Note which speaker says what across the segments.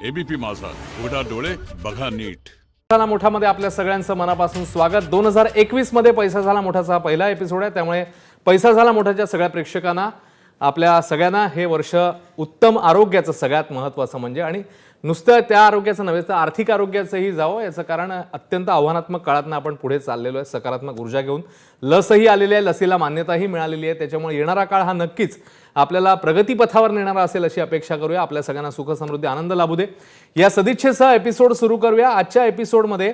Speaker 1: ABP माझा, उघडा डोळे बघा नीट.
Speaker 2: झाला मोठामध्ये आपल्या सगळ्यांचं मनापासून स्वागत. 2021 मध्ये पैसा झाला मोठाचा हा पहिला एपिसोड आहे, त्यामुळे पैसा झाला मोठाच्या सगळ्या प्रेक्षकांना, आपल्या सगळ्यांना हे वर्ष उत्तम आरोग्याचं सगळ्यात महत्त्वाचं म्हणजे, आणि नुसतं त्या आरोग्याचं नव्हे तर आर्थिक आरोग्याचंही जावं. याचं कारण अत्यंत आव्हानात्मक काळातनं आपण पुढे चाललेलो आहे, सकारात्मक ऊर्जा घेऊन. लसही आलेली आहे, लसीला मान्यताही मिळालेली आहे, त्याच्यामुळे येणारा काळ हा नक्कीच आपल्याला प्रगतीपथावर नेणारा असेल अशी अपेक्षा करूया. आपल्या सगळ्यांना सुख समृद्धी आनंद लाभू दे, या सदिच्छेसह एपिसोड सुरू करूया. आजच्या एपिसोडमध्ये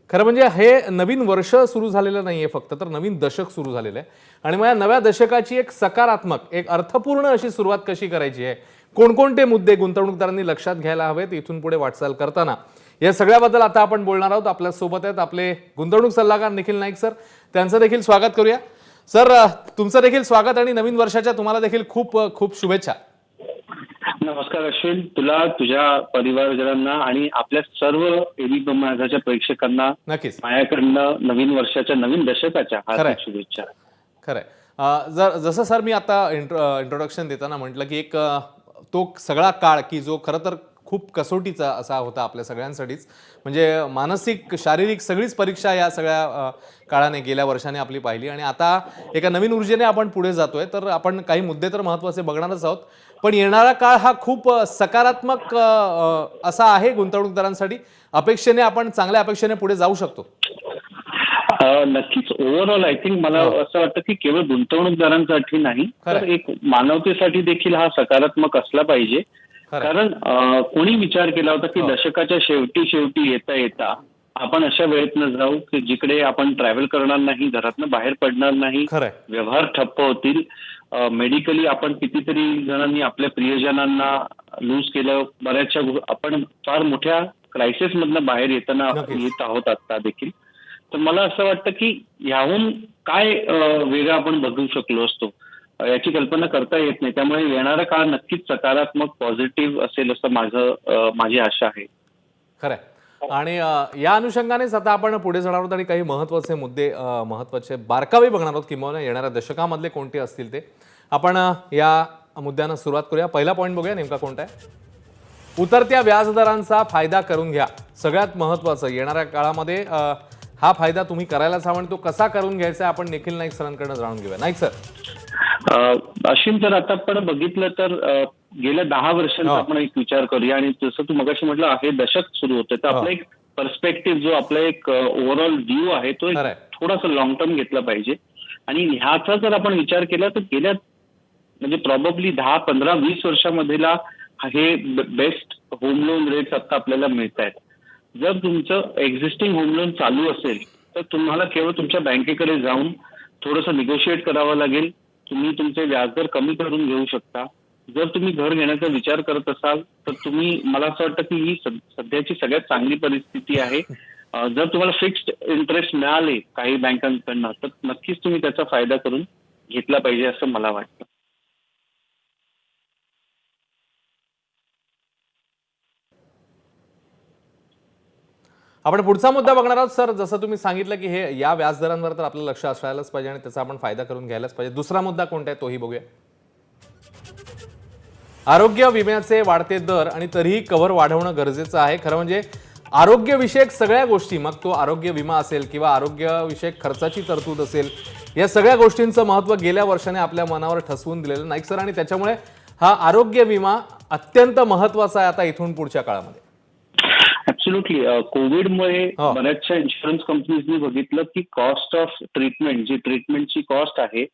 Speaker 2: खरं म्हणजे हे नवीन वर्ष सुरू झालेलं नाहीये फक्त, तर नवीन दशक सुरू झालेलं आहे, आणि मग या नव्या दशकाची एक सकारात्मक, एक अर्थपूर्ण अशी सुरुवात कशी करायची आहे, कोणकोणते मुद्दे गुंतवणूकदारांनी लक्षात घ्यायला हवेत इथून पुढे वाटचाल करताना, या सगळ्याबद्दल आता आपण बोलणार आहोत. आपल्या सोबत आहेत आपले गुंतवणूक सल्लागार निखिल नाईक सर, त्यांचं देखील स्वागत करूया. सर, तुमचं देखील स्वागत आणि नवीन वर्षाच्या तुम्हाला देखील खूप खूप शुभेच्छा.
Speaker 3: नमस्कार अश्विन, तुला, तुझ्या परिवारजनांना आणि आपल्या सर्व एबीपी माझाच्या प्रेक्षकांना
Speaker 2: नक्कीच
Speaker 3: माझ्याकडनं नवीन वर्षाच्या, नवीन दशकाच्या हार्दिक शुभेच्छा.
Speaker 2: खरंय. जसं सर मी आता इंट्रोडक्शन देताना म्हटलं की एक तो सगळा काळ की जो खरं तर खूप कसोटीचा असा होता आपल्या सगळ्यांसाठीच, म्हणजे मानसिक शारीरिक सगळीच परीक्षा या सगळ्या काळाने गेल्या वर्षाने आपली पाहिली, आणि आता एका नवीन ऊर्जेने आपण पुढे जातोय. तर आपण काही मुद्दे तर महत्त्वाचे बघणारच आहोत, पण येणारा काळ हा खूप सकारात्मक असा आहे गुंतवणूकदारांसाठी. अपेक्षेने आपण चांगल्या अपेक्षेने पुढे जाऊ शकतो.
Speaker 3: नक्कीच. ओव्हरऑल आय थिंक मला असं वाटतं की केवळ गुंतवणूकदारांसाठी नाही, तर एक मानवतेसाठी देखील हा सकारात्मक असला पाहिजे. कारण कोणी विचार केला होता की दशकाच्या शेवटी येता येता आपण अशा वेळेतनं जाऊ की जिकडे आपण ट्रॅव्हल करणार नाही, घरातनं बाहेर पडणार नाही, व्यवहार ठप्प होतील, मेडिकली आपण कितीतरी जणांनी आपल्या प्रियजनांना लूज केलं, बऱ्याचशा आपण फार मोठ्या क्रायसिस मधनं बाहेर येत आहोत आता देखील. तर मला असं वाटतं की ह्याहून काय वेगळं आपण बघू शकलो असतो याची कल्पना करता येत नाही. त्यामुळे येणारा काळ नक्कीच सकारात्मक, पॉझिटिव्ह असेल असं माझी आशा आहे.
Speaker 2: खरंय. आणि या अनुषंगानेच आता आपण पुढे जाणार आहोत आणि काही महत्त्वाचे मुद्दे, महत्त्वाचे बारकावे बघणार आहोत, किंवा येणाऱ्या दशकामधले कोणते असतील ते. आपण या मुद्द्यांना सुरुवात करूया. पहिला पॉईंट बघूया नेमका कोणता आहे. उतरत्या व्याजदरांचा फायदा करून घ्या. सगळ्यात महत्त्वाचं येणाऱ्या काळामध्ये हा फायदा तुम्ही करायलाच हवा, आणि तो कसा करून घ्यायचा आपण निखिल नाईक सरांकडनं जाणून घेऊया. नाईक सर.
Speaker 3: अश्विन, जर आता आपण बघितलं तर गेल्या 10 वर्षांचा आपण एक विचार करूया, आणि जसं तू मगाशी म्हटलं हे दशक सुरू होतं, तर आपला एक पर्स्पेक्टिव्ह, जो आपला एक ओव्हरऑल व्ह्यू आहे तो थोडासा लॉंग टर्म घेतला पाहिजे. आणि ह्याचा जर आपण विचार केला तर गेल्या म्हणजे प्रॉबब्ली 10, 15, 20 वर्षामध्येला हे बेस्ट होम लोन रेट्स आता आपल्याला मिळत आहेत. जर तुमचं एक्झिस्टिंग होम लोन चालू असेल तर तुम्हाला केवळ तुमच्या बँकेकडे जाऊन थोडंसं निगोशिएट करावं लागेल. तुम्ही तुमचे व्याजदर कमी करून घेऊ शकता. जर तुम्ही घर घेण्याचा विचार करत असाल तर तुम्ही, मला असं वाटतं की ही सध्याची सगळ्यात चांगली परिस्थिती आहे. जर तुम्हाला फिक्स्ड इंटरेस्ट मिळाले काही बँकांकडनं तर नक्कीच तुम्ही त्याचा फायदा करून घेतला पाहिजे असं मला वाटतं.
Speaker 2: आपण पुढचा मुद्दा बघणार आहोत सर. जसं तुम्ही सांगितलं की हे या व्याजदरांवर तर आपलं लक्ष असायलाच पाहिजे आणि त्याचा आपण फायदा करून घ्यायलाच पाहिजे. दुसरा मुद्दा कोणता आहे तोही बघूया. आरोग्य विम्याचे वाढते दर आणि तरीही कव्हर वाढवणं गरजेचं आहे. खरं म्हणजे आरोग्यविषयक सगळ्या गोष्टी, मग तो आरोग्य विमा असेल किंवा आरोग्यविषयक खर्चाची तरतूद असेल, या सगळ्या गोष्टींचं महत्त्व गेल्या वर्षाने आपल्या मनावर ठसवून दिलेलं नाईक सर, आणि त्याच्यामुळे हा आरोग्य विमा अत्यंत महत्त्वाचा आहे आता इथून पुढच्या काळामध्ये.
Speaker 3: ऍब्सोल्युटली. कोविडमुळे बऱ्याचशा इन्शुरन्स कंपनीजनी बघितलं की कॉस्ट ऑफ ट्रीटमेंट, जी ट्रीटमेंटची कॉस्ट आहे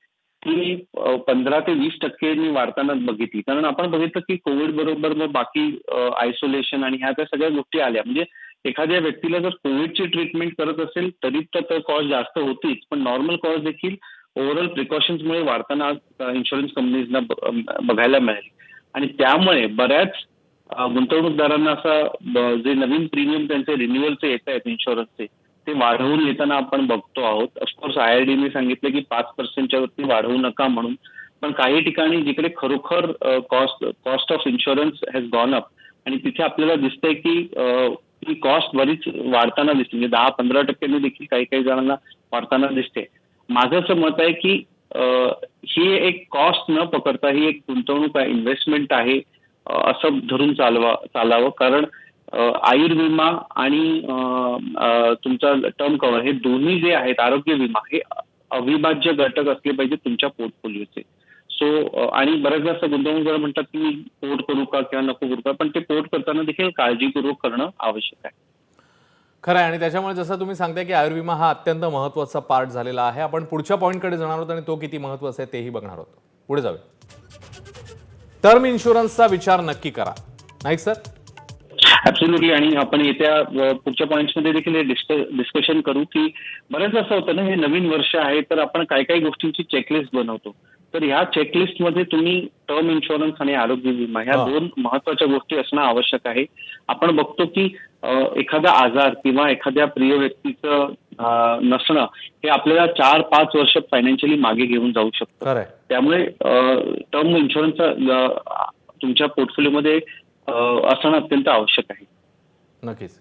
Speaker 3: ती 15 ते 20% वाढताना बघितली. कारण आपण बघितलं की कोविड बरोबर मग बाकी आयसोलेशन आणि ह्या त्या सगळ्या गोष्टी आल्या. म्हणजे एखाद्या व्यक्तीला जर कोविडची ट्रीटमेंट करत असेल तरी तर कॉस्ट जास्त होतीच, पण नॉर्मल कॉस्ट देखील ओव्हरऑल प्रिकॉशन्समुळे वाढताना इन्शुरन्स कंपनीजना बघायला मिळाली. आणि त्यामुळे बऱ्याच गुंतवणूकदारांना असं जे नवीन प्रीमियम त्यांचे रिन्युअलचे येत आहेत इन्शुरन्सचे, ते वाढवून येताना आपण बघतो आहोत. ऑफकोर्स IRDने सांगितलं की 5%च्या वरती वाढवू नका म्हणून, पण काही ठिकाणी जिकडे खरोखर cost of insurance has gone up आणि तिथे आपल्याला दिसतंय की ही कॉस्ट बरीच वाढताना दिसते. म्हणजे 10-15% देखील काही काही जणांना वाढताना दिसते. माझं असं मत आहे की ही एक कॉस्ट न पकडता ही एक गुंतवणूक आहे, इन्व्हेस्टमेंट आहे. असं धरून चालावं. कारण आयुर्विमा आणि तुमचा टर्म कव्हर हे दोन्ही जे आहेत, आरोग्य विमा हे अविभाज्य घटक असले पाहिजे तुमच्या पोर्टफोलिओचे. सो आणि बऱ्याचदा असं गुंतवणूकदार म्हणतात की मी पोर्ट करू का किंवा नको करू का, पण ते पोर्ट करताना देखील काळजीपूर्वक करणं आवश्यक आहे.
Speaker 2: खरं आहे. आणि त्याच्यामुळे जसं तुम्ही सांगताय की आयुर्विमा हा अत्यंत महत्त्वाचा पार्ट झालेला आहे. आपण पुढच्या पॉईंटकडे जाणार आहोत आणि तो किती महत्त्वाचा आहे तेही बघणार आहोत. पुढे जाऊया. टर्म इन्शुरन्सचा विचार नक्की करा, नाही सर?
Speaker 3: ऍब्सोल्युटली. आणि आपण येत्या पुढच्या पॉईंट्समध्ये देखील हे डिस्कशन करू की बऱ्याच असं होतं ना, हे नवीन वर्ष आहे तर आपण काय काय गोष्टींची चेकलिस्ट बनवतो. तर ह्या चेकलिस्टमध्ये तुम्ही टर्म इन्शुरन्स आणि आरोग्य विमा ह्या दोन महत्वाच्या गोष्टी असणं आवश्यक आहे. आपण बघतो की एखादा आजार किंवा एखाद्या प्रिय व्यक्तीचं नसणं हे आपल्याला 4-5 वर्ष फायनान्शियली मागे घेऊन जाऊ शकतं. त्यामुळे टर्म इन्शुरन्सचा तुमच्या पोर्टफोलिओमध्ये असणं अत्यंत आवश्यक आहे.
Speaker 2: नक्कीच.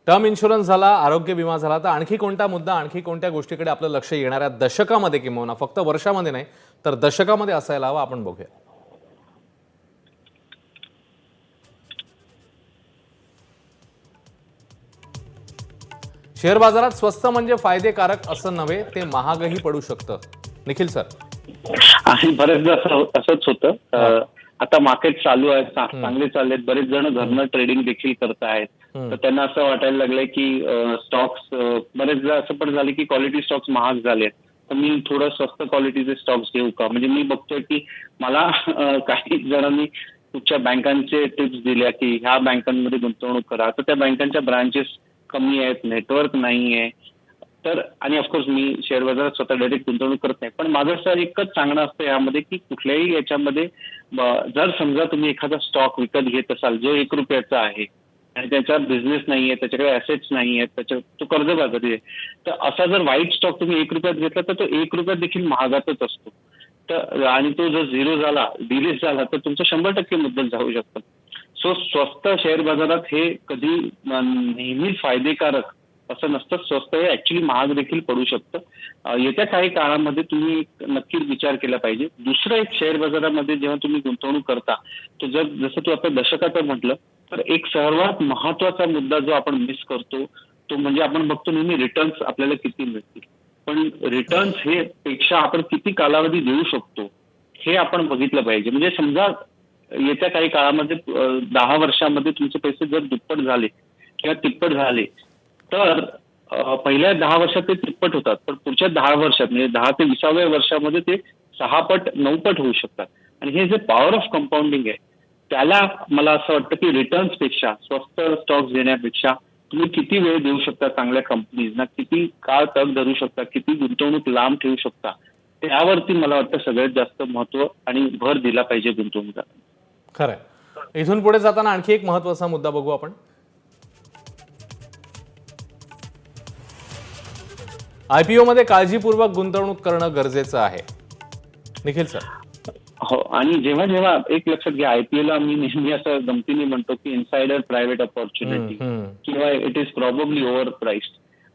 Speaker 2: टर्म इन्शुरन्स झाला, आरोग्य विमा झाला, तर आणखी कोणता मुद्दा, आणखी कोणत्या गोष्टीकडे आपलं लक्ष येणाऱ्या दशकामध्ये किंवा फक्त वर्षामध्ये नाही तर दशकामध्ये असायला हवं, आपण बघूया. शेअर बाजारात स्वस्त म्हणजे फायदेकारक असं नव्हे, ते महागही पडू शकतं. निखिल सर.
Speaker 3: आणि बरेचदा असंच होतं. आता मार्केट चालू आहे, चांगले चाललेत, बरेच जण घरनं ट्रेडिंग देखील करतायत. तर त्यांना असं वाटायला लागलंय की स्टॉक्स बरेचदा असं पण झाले की क्वालिटी स्टॉक्स महाग झालेत, तर मी थोडं स्वस्त क्वालिटीचे स्टॉक्स घेऊ का. म्हणजे मी बघतोय की मला काही जणांनी कुठच्या बँकांचे टिप्स दिल्या की ह्या बँकांमध्ये गुंतवणूक करा, तर त्या बँकांच्या ब्रांचेस कमी आहेत, नेटवर्क नाही आहे. तर आणि ऑफकोर्स मी शेअर बाजारात स्वतः डायरेक्ट गुंतवणूक करत नाही, पण माझं असं एकच सांगणं असतं यामध्ये की कुठल्याही याच्यामध्ये जर समजा तुम्ही एखादा स्टॉक विकत घेत असाल जो 1 रुपयाचा आहे आणि त्याचा बिझनेस नाहीये, त्याच्याकडे ॲसेट्स नाही आहेत, तो कर्जबाजारी आहे, तर असा जर वाईट स्टॉक तुम्ही 1 रुपयात घेतला तर तो 1 रुपयात देखील महागातच असतो. तर आणि तो जर झिरो झाला, डिलीट झाला तर तुमचं 100% मुद्दल जाऊ शकतं. सो स्वस्त शेअर बाजारात हे कधी नेहमी फायदेकारक असं नसतं. स्वस्त हे ऍक्च्युली महाग देखील पडू शकतं. येत्या काही काळामध्ये तुम्ही नक्कीच विचार केला पाहिजे. दुसरं एक, शेअर बाजारामध्ये जेव्हा तुम्ही गुंतवणूक करता तर जसं तू आपल्या दशकाचं म्हटलं, तर एक सर्वात महत्वाचा मुद्दा जो आपण मिस करतो तो म्हणजे आपण बघतो नेहमी रिटर्न्स आपल्याला किती मिळतील, पण रिटर्न्स हे पेक्षा आपण किती कालावधी देऊ शकतो हे आपण बघितलं पाहिजे. म्हणजे समजा येत्या काही काळामध्ये 10 वर्षामध्ये तुमचे पैसे जर दुप्पट झाले किंवा तिप्पट झाले तर पहिल्या 10 वर्षात ते तिप्पट होतात, पण पुढच्या 10 वर्षात म्हणजे 10 ते 20व्या वर्षामध्ये ते 6 पट 9 पट होऊ शकतात. आणि हे जे पॉवर ऑफ कंपाऊंडिंग आहे त्याला मला असं वाटतं की रिटर्न्स पेक्षा, स्वस्त स्टॉक्स घेण्यापेक्षा तुम्ही किती वेळ देऊ शकता चांगल्या कंपनीजना, किती काळ तग धरू शकता, किती गुंतवणूक लांब ठेवू शकता, त्यावरती मला वाटतं सगळ्यात जास्त महत्व आणि भर दिला पाहिजे गुंतवणूकदारांनी.
Speaker 2: खरंय. इथून पुढे जाताना आणखी एक महत्वाचा मुद्दा बघू आपण. आयपीओ मध्ये काळजीपूर्वक गुंतवणूक करणं गरजेचं आहे. निखिल सर.
Speaker 3: हो. आणि जेव्हा जेव्हा एक लक्षात घ्या, आयपीओला मी नेहमी असं गमतीने म्हणतो की इन्सायडर प्रायव्हेट अपॉर्च्युनिटी किंवा it is probably over priced.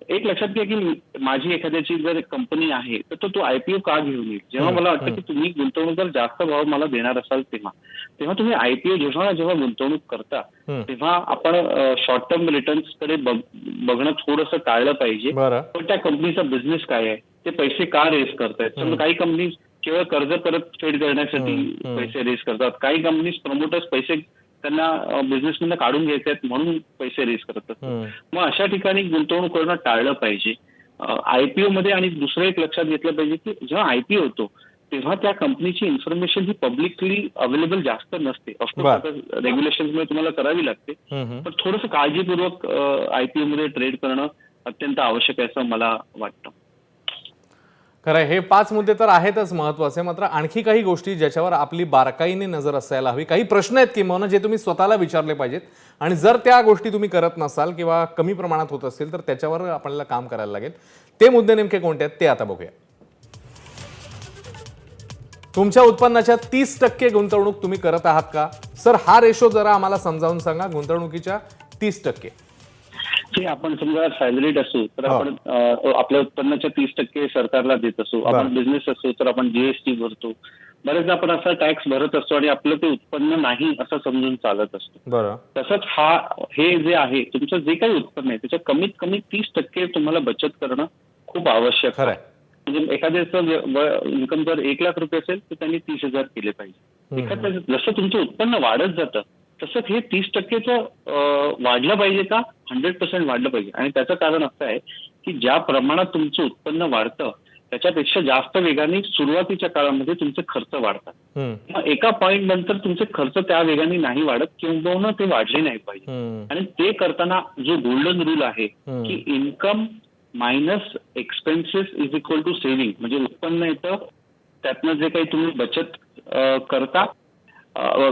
Speaker 3: एक लक्षात घ्या की माझी एखाद्याची जर कंपनी आहे तर तो आयपीओ का घेऊन येईल. जेव्हा मला वाटतं की तुम्ही गुंतवणूकदार जास्त भाव मला देणार असाल तेव्हा तुम्ही आयपीओ जेव्हा गुंतवणूक करता तेव्हा आपण शॉर्ट टर्म रिटर्न्स कडे बघणं थोडंसं टाळलं पाहिजे. पण त्या कंपनीचा बिझनेस काय आहे, ते पैसे का रेस करतायत. तर काही कंपनी केवळ कर्ज परतफेड करण्यासाठी पैसे रेस करतात, काही कंपनीज प्रमोटर्स पैसे त्यांना बिझनेसमधून काढून घ्यायचे आहेत म्हणून पैसे रेस करत असतात. मग अशा ठिकाणी गुंतवणूक करणं टाळलं पाहिजे आयपीओ मध्ये. आणि दुसरं एक लक्षात घेतलं पाहिजे की जेव्हा आयपीओ होतो तेव्हा त्या कंपनीची इन्फॉर्मेशन ही पब्लिकली अवेलेबल जास्त नसते. ऑफकोर्स आता रेग्युलेशनमुळे तुम्हाला करावी लागते, पण थोडंसं काळजीपूर्वक आयपीओ मध्ये ट्रेड करणं अत्यंत आवश्यक आहे असं मला वाटतं.
Speaker 2: खरं. हे 5 मुद्दे तर आहेतच महत्वाचे, मात्र आणखी काही गोष्टी ज्याच्यावर आपली बारकाईने नजर असायला हवी, काही प्रश्न आहेत किंवा जे तुम्ही स्वतःला विचारले पाहिजेत, आणि जर त्या गोष्टी तुम्ही करत नसाल किंवा कमी प्रमाणात होत असतील तर त्याच्यावर आपल्याला काम करायला लागेल. ते मुद्दे नेमके कोणते आहेत ते आता बघूया. तुमच्या उत्पन्नाच्या 30% गुंतवणूक तुम्ही करत आहात का? सर, हा रेशो जरा आम्हाला समजावून सांगा. गुंतवणुकीच्या 30%.
Speaker 3: जे आपण समजा सॅलरीड असू तर आपण आपल्या उत्पन्नाच्या 30% सरकारला देत असू, आपण बिझनेस असू तर आपण जीएसटी भरतो, बरेचदा आपण असा टॅक्स भरत असतो आणि आपलं ते उत्पन्न नाही असं समजून चालत असतो. तसंच हे जे आहे तुमचं जे काही उत्पन्न आहे त्याच्या कमीत कमी 30% तुम्हाला बचत करणं खूप आवश्यक आहे. म्हणजे एखाद्याचं इन्कम जर 1 लाख रुपये असेल तर त्यांनी 30,000 केले पाहिजे. एखाद्या जसं तुमचं उत्पन्न वाढत जातं तसं हे 30%चं वाढलं पाहिजे का? 100% वाढलं पाहिजे. आणि त्याचं कारण असं आहे की ज्या प्रमाणात तुमचं उत्पन्न वाढतं त्याच्यापेक्षा जास्त वेगाने सुरुवातीच्या काळामध्ये तुमचे खर्च वाढतात. मग एका पॉईंट नंतर तुमचे खर्च त्या वेगाने नाही वाढत किंवा ते वाढले नाही पाहिजे. आणि ते करताना जो गोल्डन रूल आहे की income minus expenses is equal to saving, म्हणजे उत्पन्न येतं त्यातनं जे काही तुम्ही बचत करता,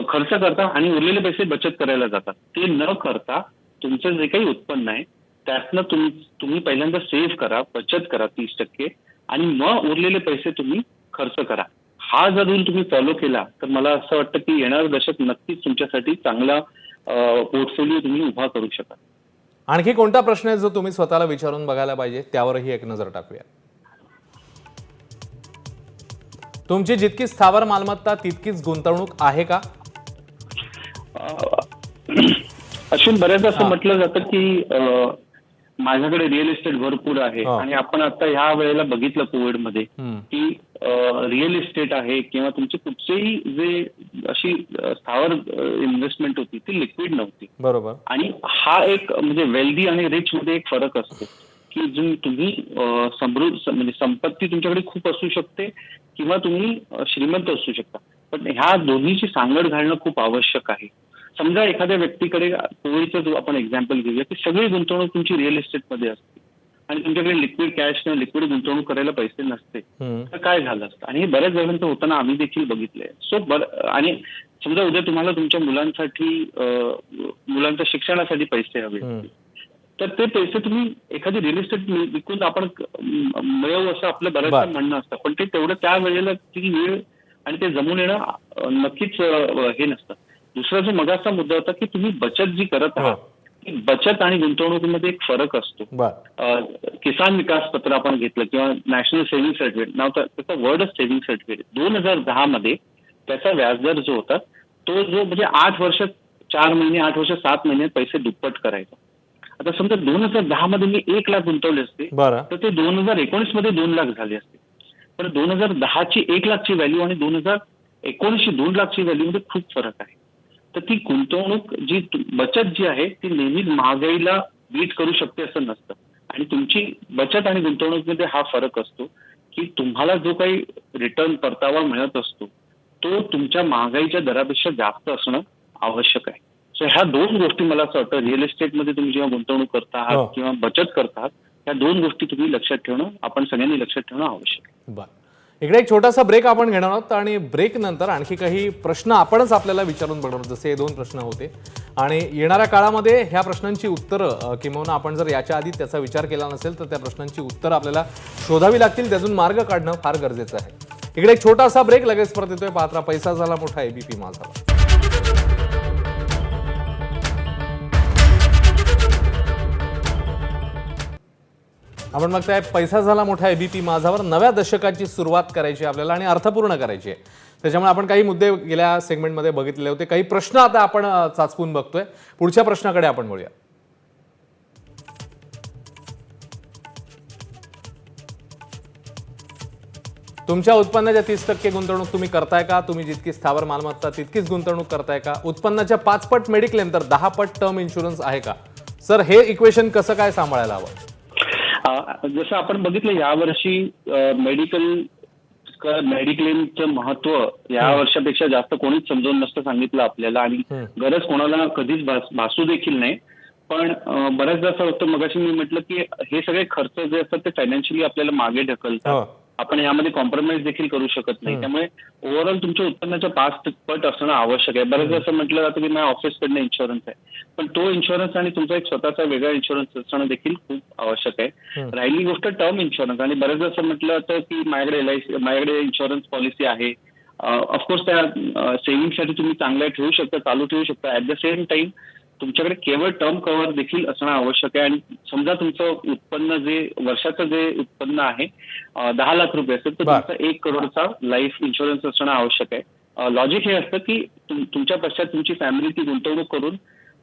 Speaker 3: खर्च करता आणि उरलेले पैसे बचत करायला जातात, ते न करता तुमचं जे काही उत्पन्न आहे त्यातनं तुम्ही पहिल्यांदा सेव्ह करा, बचत करा 30% आणि मग उरलेले पैसे तुम्ही खर्च करा. हा जर रूल तुम्ही फॉलो केला तर मला असं वाटतं की येणारं दशक नक्कीच तुमच्यासाठी चांगला पोर्टफोलिओ तुम्ही उभा करू शकाल.
Speaker 2: आणखी कोणता प्रश्न आहे जो तुम्ही स्वतःला विचारून बघायला पाहिजे त्यावरही एक नजर टाकूया. तुमची जितकी स्थावर मालमत्ता तितकीच गुंतवणूक आहे का?
Speaker 3: अश्विन, बऱ्याचदा असं म्हटलं जातं की माझ्याकडे रिअल इस्टेट भरपूर आहे आणि आपण आता ह्या वेळेला बघितलं कोविडमध्ये की रिअल इस्टेट आहे किंवा तुमची कुठचेही जे अशी स्थावर इन्व्हेस्टमेंट होती ती लिक्विड नव्हती.
Speaker 2: बरोबर.
Speaker 3: आणि हा एक म्हणजे वेल्दी आणि रिच मध्ये एक फरक असतो की तुम्ही समृद्ध म्हणजे संपत्ती तुमच्याकडे खूप असू शकते किंवा तुम्ही श्रीमंत असू शकता, पण ह्या दोन्हीची सांगड घालणं खूप आवश्यक आहे. समजा एखाद्या व्यक्तीकडे कोविडचं जो आपण एक्झाम्पल घेऊया की सगळी गुंतवणूक तुमची रिअल इस्टेटमध्ये असते आणि तुमच्याकडे लिक्विड कॅश किंवा लिक्विड गुंतवणूक करायला पैसे नसते तर काय झालं असतं. आणि हे बऱ्याच जणांचं होताना आम्ही देखील बघितलंय. आणि समजा उद्या तुम्हाला तुमच्या मुलांच्या शिक्षणासाठी पैसे हवे तर ते पैसे तुम्ही एखादी रिअल इस्टेट विकून आपण मिळवू असं आपलं बऱ्याचदा म्हणणं असतं, पण ते तेवढं त्या वेळेला ती वेळ आणि ते जमून येणं नक्कीच हे नसतं. दुसरा जो मगाचा मुद्दा होता की तुम्ही बचत जी करत आहात, बचत आणि गुंतवणुकीमध्ये एक फरक असतो. किसान विकास पत्र आपण घेतलं किंवा नॅशनल सेव्हिंग सर्टिफिकेट, नाव त्याचा वर्डच सेव्हिंग सर्टिफिकेट, 2010 मध्ये त्याचा व्याजदर जो होता तो जो म्हणजे 8 वर्ष 4 महिने 8 वर्ष 7 महिने पैसे दुप्पट करायचा. आता समजा 2010 मध्ये मी 1 लाख गुंतवले असते तर ते 2019 मध्ये 2 लाख झाले असते. पण 2010 ची 1 लाखची व्हॅल्यू आणि 2019 ची 2 लाखची व्हॅल्यू मध्ये खूप फरक आहे. तर ती गुंतवणूक जी बचत जी आहे ती नेहमीच महागाईला बीट करू शकते असं नसतं. आणि तुमची बचत आणि गुंतवणुकीमध्ये हा फरक असतो की तुम्हाला जो काही रिटर्न परतावा मिळत असतो तो तुमच्या महागाईच्या दरापेक्षा जास्त असणं आवश्यक आहे. सो ह्या 2 गोष्टी मला असं वाटतं रिअल इस्टेटमध्ये तुम्ही जेव्हा गुंतवणूक करता आहात किंवा बचत करता आहात ह्या 2 गोष्टी तुम्ही लक्षात ठेवणं, आपण सगळ्यांनी लक्षात ठेवणं आवश्यक आहे.
Speaker 2: बरं, इकडे एक छोटासा ब्रेक आपण घेणार आहोत आणि ब्रेक नंतर आणखी काही प्रश्न आपणच आपल्याला विचारून बघणार, जसे हे 2 प्रश्न होते आणि येणाऱ्या काळामध्ये ह्या प्रश्नांची उत्तरं किंवा आपण जर याच्या आधी त्याचा विचार केला नसेल तर त्या प्रश्नांची उत्तरं आपल्याला शोधावी लागतील, त्यातून मार्ग काढणं फार गरजेचं आहे. इकडे एक छोटासा ब्रेक, लगेच परत येतोय. पात्रा पैसा झाला मोठा, एबीपी माझा. आपण बघताय पैसा झाला मोठा एबीपी माझावर. नव्या दशकाची सुरुवात करायची आपल्याला आणि अर्थपूर्ण करायची आहे. त्याच्यामुळे आपण काही मुद्दे गेल्या सेगमेंटमध्ये बघितले होते, काही प्रश्न आता आपण चाचपून बघतोय. पुढच्या प्रश्नाकडे आपण वळूया. तुमच्या उत्पन्नाच्या 30% गुंतवणूक तुम्ही करताय का? तुम्ही जितकी स्थावर मालमत्ता तितकीच गुंतवणूक करताय का? उत्पन्नाच्या 5 पट मेडिक्लेम तर 10 पट टर्म इन्शुरन्स आहे का? सर, हे इक्वेशन कसं काय सांभाळायला हवं?
Speaker 3: जसं आपण बघितलं यावर्षी मेडिक्लेमचं महत्व या वर्षापेक्षा जास्त कोणीच समजावून नसतं सांगितलं आपल्याला आणि गरज कोणाला कधीच भासू देखील नाही. पण बऱ्याचदा असं होतं, मगाशी मी म्हटलं की हे सगळे खर्च जे असतात ते फायनान्शियली आपल्याला मागे ढकलतात. आपण यामध्ये कॉम्प्रोमाइज देखील करू शकत नाही. त्यामुळे ओव्हरऑल तुमच्या उत्पन्नाच्या 5 पट असणं आवश्यक आहे. बऱ्याचदा असं म्हटलं जातं की माझ्या ऑफिसकडनं इन्शुरन्स आहे, पण तो इन्शुरन्स आणि तुमचा एक स्वतःचा वेगळा इन्शुरन्स असणं देखील खूप आवश्यक आहे. राहिली गोष्ट टर्म इन्शुरन्स, आणि बऱ्याचदा असं म्हटलं जातं की माझ्याकडे इन्शुरन्स पॉलिसी आहे. ऑफकोर्स त्या सेव्हिंगसाठी तुम्ही चांगल्या ठेवू शकता, चालू ठेवू शकता. ऍट द सेम टाइम तुमच्याकडे केवळ टर्म कव्हर देखील असणं आवश्यक आहे. आणि समजा तुमचं उत्पन्न जे वर्षाचं जे उत्पन्न आहे 10 लाख रुपये असेल तर तुमचा 1 करोडचा लाईफ इन्शुरन्स असणं आवश्यक आहे. लॉजिक हे असतं की तुमच्या पश्चात तुमची फॅमिली ती गुंतवणूक करून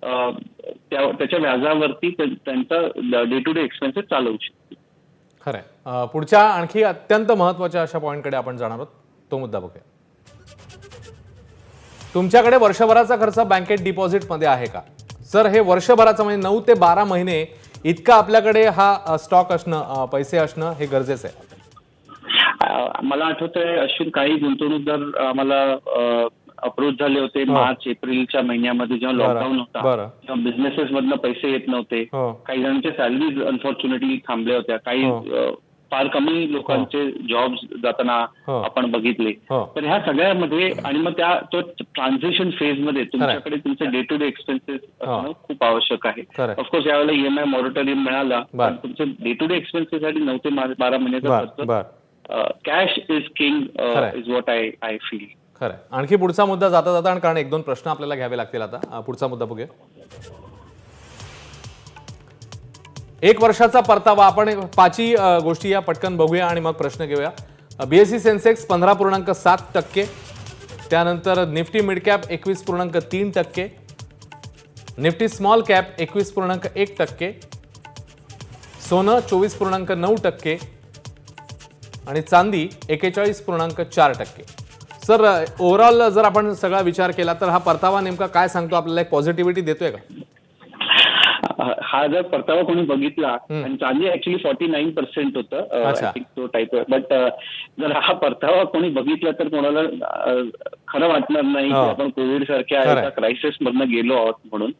Speaker 3: त्याच्या व्याजावरती त्यांचा डे टू डे एक्सपेन्सेस चालवू शकते.
Speaker 2: खरंय. पुढच्या आणखी अत्यंत महत्वाच्या अशा पॉईंटकडे आपण जाणार आहोत, तो मुद्दा बघूया. तुमच्याकडे वर्षभराचा खर्च बँकेत डिपॉझिटमध्ये आहे का? सर, हे वर्षभराचा म्हणजे 9 ते 12 महिने इतका आपल्याकडे हा स्टॉक असणं, पैसे असणं हे गरजेचं आहे.
Speaker 3: मला आठवतंय अश्विन, काही गुंतवणूकदार आम्हाला अप्रोच झाले होते मार्च एप्रिलच्या महिन्यामध्ये जेव्हा लॉकडाऊन होता, तेव्हा बिझनेसेस मधनं पैसे येत नव्हते. काही जणांचे सॅलरीज अनफॉर्च्युनेटली थांबल्या होत्या. काही फार कमी लोकांचे जॉब्स जाताना आपण बघितले. तर ह्या सगळ्यामध्ये आणि मग तो ट्रान्झिशन फेज मध्ये तुमच्याकडे तुमचे डे टू डे एक्सपेन्सेस असणं खूप आवश्यक आहे. ऑफकोर्स यावेळेला ईएमआय मॉरिटोरियम मिळाला, पण तुमचे डे टू डे एक्सपेन्सेस साठी 9 ते 12 महिन्याचा खर्च, cash is king is what I feel.
Speaker 2: खरं. आणखी पुढचा मुद्दा जाता जाता, आणि कारण 1-2 प्रश्न आपल्याला घ्यावे लागतील आता. पुढचा मुद्दा बघूया. 1 वर्षाचा परतावा. आपण 5ही गोष्टी या पटकन बघूया आणि मग प्रश्न घेऊया. बीएसई सेन्सेक्स 15.7%, त्यानंतर Nifty mid cap 21.3%, Nifty small cap 21.1%, सोनं 24.9% आणि चांदी 41.4%. सर, ओव्हरऑल जर आपण सगळा विचार केला तर हा परतावा नेमका काय सांगतो आपल्याला? एक पॉझिटिव्हिटी देतोय का?
Speaker 3: हा जर परतावा कोणी बघितला, आणि चांदी ऍक्च्युली 49% होतं तो टाईप, बट जर हा परतावा कोणी बघितला तर कोणाला खरं वाटणार नाही की आपण कोविड सारख्या एका क्रायसिस मधनं गेलो आहोत म्हणून.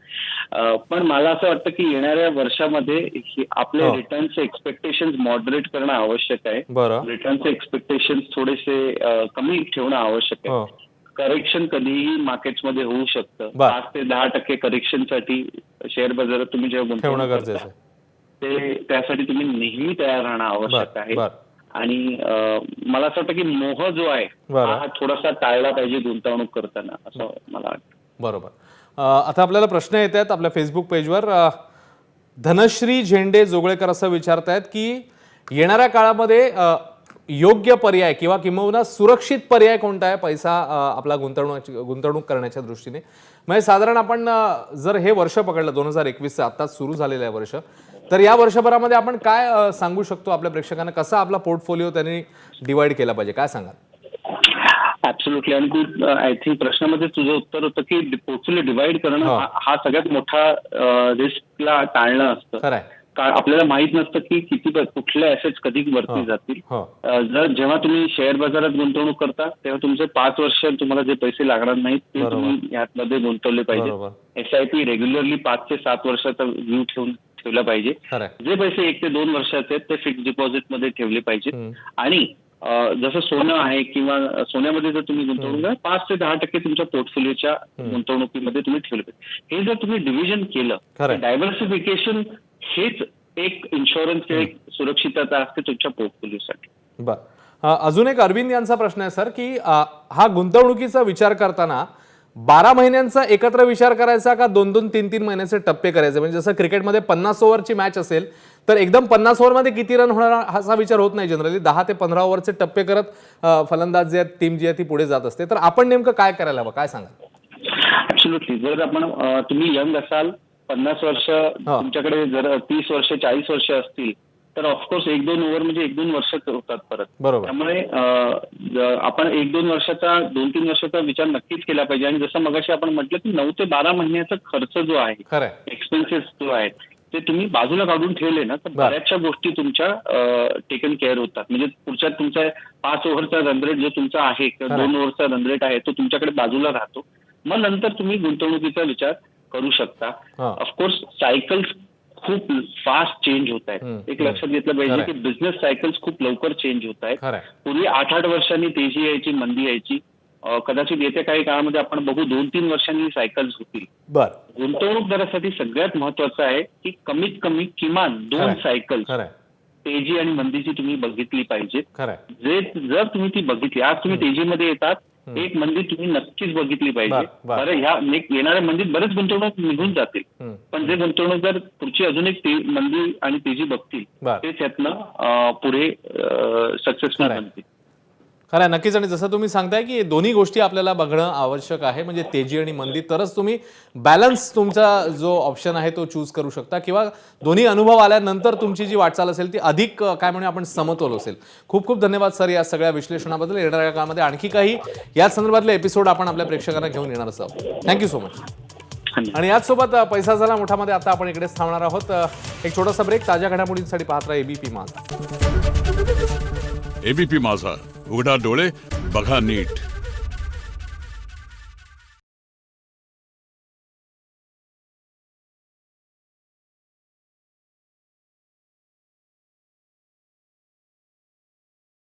Speaker 3: पण मला असं वाटतं की येणाऱ्या वर्षामध्ये आपले रिटर्नचे एक्सपेक्टेशन्स मॉडरेट करणं आवश्यक आहे. रिटर्नचे एक्सपेक्टेशन्स थोडेसे कमी ठेवणं आवश्यक आहे. करेक्शन कधीही मार्केट्समध्ये होऊ शकतं. 5 ते 10% करेक्शनसाठी शेअर बाजारात तुम्ही जेव्हा गुंतवणूक करता ते त्यासाठी तुम्ही नेहमी तयार राहणं आवश्यक आहे. आणि मला असं वाटतं की मोह जो आहे हा थोडासा टाळला पाहिजे गुंतवणूक करताना, असं मला वाटतं.
Speaker 2: बरोबर. आता आपल्याला प्रश्न येत आहेत आपल्या फेसबुक पेजवर. धनश्री झेंडे जोगळेकर असं विचारतायत की येणाऱ्या काळामध्ये योग्य पर्याय किंवा किंबहुना सुरक्षित पर्याय कोणता आहे पैसा आपला गुंतवणूक करण्याच्या दृष्टीने? म्हणजे साधारण आपण जर हे वर्ष पकडलं 2021 आत्ताच सुरू झालेलं आहे वर्ष, तर या वर्षभरामध्ये आपण काय सांगू शकतो आपल्या प्रेक्षकांना? कसा आपला पोर्टफोलिओ त्यांनी डिवाइड केला पाहिजे, काय सांगाल?
Speaker 3: ऍब्सोल्युटली. आणि तू आय थिंक प्रश्नामध्ये तुझं उत्तर होतं की पोर्टफोलिओ डिवाइड करणं हा सगळ्यात मोठा रिस्कला टाळणं असतं.
Speaker 2: खरंय.
Speaker 3: आपल्याला माहित नसतं की कुठले ऍसेट्स कधी वरती जातील. जेव्हा तुम्ही शेअर बाजारात गुंतवणूक करता तेव्हा तुमचे 5 वर्ष तुम्हाला जे पैसे लागणार नाहीत ते तुम्ही यामध्ये गुंतवले पाहिजे. SIP रेग्युलरली 5 ते 7 वर्षाचा व्ह्यू ठेवला पाहिजे. जे पैसे 1 ते 2 वर्षाचे आहेत ते फिक्स डिपॉझिट मध्ये ठेवले पाहिजेत. आणि जसं सोनं आहे किंवा सोन्यामध्ये जर तुम्ही गुंतवणूक 5 ते 10% तुमच्या पोर्टफोलिओच्या गुंतवणुकीमध्ये तुम्ही ठेवले पाहिजे. हे जर तुम्ही डिव्हिजन केलं, डायव्हर्सिफिकेशन हेच एक इन्शुरन्स किंवा एक सुरक्षितता असते तुमच्या पोर्टफोलिओसाठी.
Speaker 2: बरं. अजून एक अरविंद यांचा प्रश्न आहे सर की हा गुंतवणुकीचा विचार करताना 12 महिन्यांचा एकत्र विचार करायचा का 2-2, 3-3 महिन्याचे टप्पे करायचे? म्हणजे जसं क्रिकेटमध्ये 50 ओव्हरची मॅच असेल तर एकदम 50 ओव्हरमध्ये किती रन होणार असा विचार होत नाही. जनरली 10 ते 15 ओव्हरचे टप्पे करत फलंदाज जे आहेत, टीम जी आहे ती पुढे जात असते. तर आपण नेमकं काय करायला हवं, काय सांगा?
Speaker 3: ऍब्सोल्युटली. जर आपण तुम्ही यंग असाल, 50 वर्ष तुमच्याकडे जर 30 वर्ष 40 वर्ष असतील तर ऑफकोर्स 1-2 ओव्हर म्हणजे 1-2 वर्ष होतात परत. त्यामुळे आपण 1-2 वर्षाचा 2-3 वर्षाचा विचार नक्कीच केला पाहिजे. आणि जसं मगाशी आपण म्हटलं की 9 ते 12 महिन्याचा खर्च जो आहे, एक्सपेन्सेस जो आहे ते तुम्ही बाजूला काढून ठेवले ना तर बऱ्याचशा गोष्टी तुमच्या टेकन केअर होतात. म्हणजे पुढच्या तुमचा 5 ओव्हरचा रन रेट जो तुमचा आहे किंवा 2 ओव्हरचा रन रेट आहे तो तुमच्याकडे बाजूला राहतो. मग नंतर तुम्ही गुंतवणुकीचा विचार करू शकता. ऑफकोर्स सायकल्स खूप फास्ट चेंज होत आहेत. एक लक्षात घेतलं पाहिजे की बिझनेस सायकल्स खूप लवकर चेंज होत आहेत. पूर्वी 8-8 वर्षांनी तेजी यायची, मंदी यायची. कदाचित येत्या काही काळामध्ये आपण बघू 2-3 वर्षांनी सायकल्स होतील. गुंतवणूकदारासाठी सगळ्यात महत्वाचं आहे की कमीत कमी किमान 2 सायकल्स तेजी आणि मंदीची तुम्ही बघितली पाहिजे. जर तुम्ही ती बघितली, आज तुम्ही तेजीमध्ये येतात एक मंदी तुम्ही नक्कीच बघितली पाहिजे.
Speaker 2: बर.
Speaker 3: बरं, ह्या येणाऱ्या मंदीत बरेच गुंतवणूक निघून जातील, पण जे गुंतवणूकदार पुढची अजून एक मंदी आणि तेजी बघतील
Speaker 2: बर.
Speaker 3: तेच यातनं पुढे सक्सेसफुल बनतील.
Speaker 2: खरं आहे, नक्कीच. आणि जसं तुम्ही सांगताय की दोन्ही गोष्टी आपल्याला बघणं आवश्यक आहे, म्हणजे तेजी आणि मंदी, तरच तुम्ही बॅलन्स तुमचा जो ऑप्शन आहे तो चूज करू शकता, किंवा दोन्ही अनुभव आल्यानंतर तुमची जी वाटचाल असेल ती अधिक काय म्हणूया आपण समतोल असेल. खूप खूप धन्यवाद सर या सगळ्या विश्लेषणाबद्दल. येणाऱ्या काळामध्ये आणखी काही याच संदर्भातले एपिसोड आपण आपल्या प्रेक्षकांना घेऊन येणार आहोत. Thank you so much. आणि याचसोबत पैसा झाला मोठामध्ये आता आपण इकडेच थांबणार आहोत. एक छोटासा ब्रेक. ताज्या घडामोडींसाठी पाहत राहा एबीपी माझा.
Speaker 1: एबीपी माझा, उघडा डोळे बघा नीट.